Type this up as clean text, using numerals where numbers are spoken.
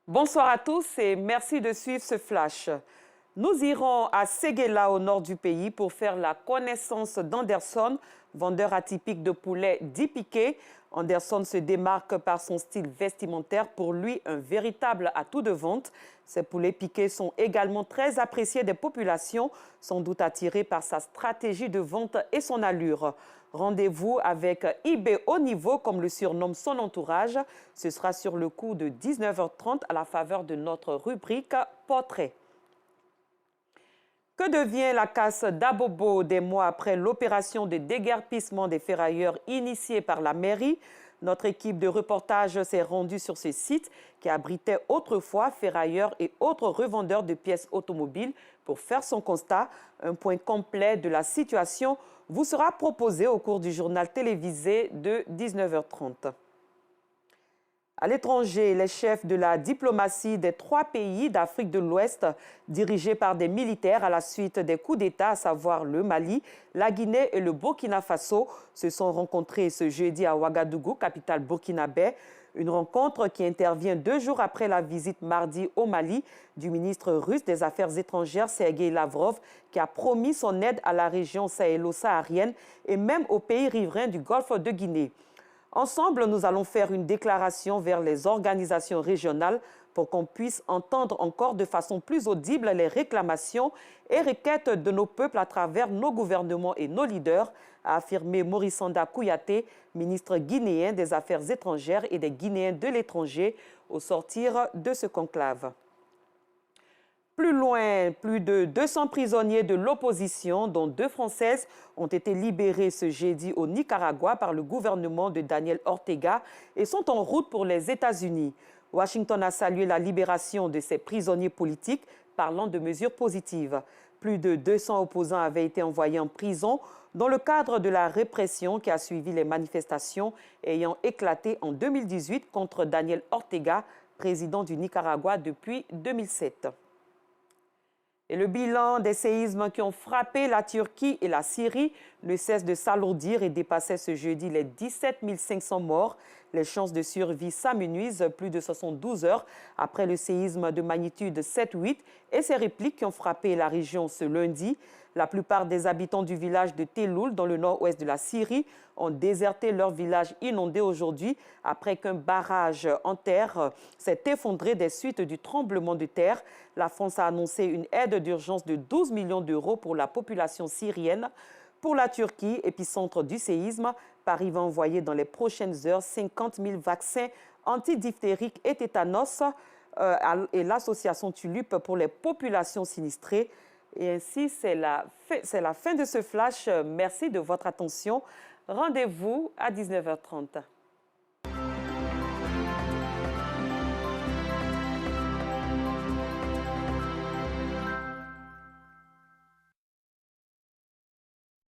Bonsoir à tous et merci de suivre ce flash. Nous irons à Séguéla, au nord du pays, pour faire la connaissance d'Anderson, vendeur atypique de poulets dit piqué. Anderson se démarque par son style vestimentaire, pour lui un véritable atout de vente. Ces poulets piqués sont également très appréciés des populations, sans doute attirés par sa stratégie de vente et son allure. Rendez-vous avec IB Haut Niveau, comme le surnomme son entourage. Ce sera sur le coup de 19h30 à la faveur de notre rubrique Portrait. Que devient la casse d'Abobo des mois après l'opération de déguerpissement des ferrailleurs initiée par la mairie? Notre équipe de reportage s'est rendue sur ce site qui abritait autrefois ferrailleurs et autres revendeurs de pièces automobiles pour faire son constat. Un point complet de la situation vous sera proposé au cours du journal télévisé de 19h30. À l'étranger, les chefs de la diplomatie des 3 pays d'Afrique de l'Ouest, dirigés par des militaires à la suite des coups d'État, à savoir le Mali, la Guinée et le Burkina Faso, se sont rencontrés ce jeudi à Ouagadougou, capitale burkinabé. Une rencontre qui intervient 2 jours après la visite mardi au Mali du ministre russe des Affaires étrangères, Sergueï Lavrov, qui a promis son aide à la région sahélo-saharienne et même aux pays riverains du Golfe de Guinée. Ensemble, nous allons faire une déclaration vers les organisations régionales pour qu'on puisse entendre encore de façon plus audible les réclamations et requêtes de nos peuples à travers nos gouvernements et nos leaders, a affirmé Maurice Sanda Kouyaté, ministre guinéen des Affaires étrangères et des Guinéens de l'étranger, au sortir de ce conclave. Plus loin, plus de 200 prisonniers de l'opposition, dont 2 Françaises, ont été libérés ce jeudi au Nicaragua par le gouvernement de Daniel Ortega et sont en route pour les États-Unis. Washington a salué la libération de ces prisonniers politiques, parlant de mesures positives. Plus de 200 opposants avaient été envoyés en prison dans le cadre de la répression qui a suivi les manifestations ayant éclaté en 2018 contre Daniel Ortega, président du Nicaragua depuis 2007. Et le bilan des séismes qui ont frappé la Turquie et la Syrie ne cesse de s'alourdir et dépassait ce jeudi les 17 500 morts. Les chances de survie s'amenuisent plus de 72 heures après le séisme de magnitude 7,8 et ses répliques qui ont frappé la région ce lundi. La plupart des habitants du village de Teloul, dans le nord-ouest de la Syrie, ont déserté leur village inondé aujourd'hui après qu'un barrage en terre s'est effondré des suites du tremblement de terre. La France a annoncé une aide d'urgence de 12 millions d'euros pour la population syrienne. Pour la Turquie, épicentre du séisme, Paris va envoyer dans les prochaines heures 50 000 vaccins antidiphtériques et tétanos et l'association Tulipe pour les populations sinistrées. Et ainsi, c'est la fin de ce flash. Merci de votre attention. Rendez-vous à 19h30.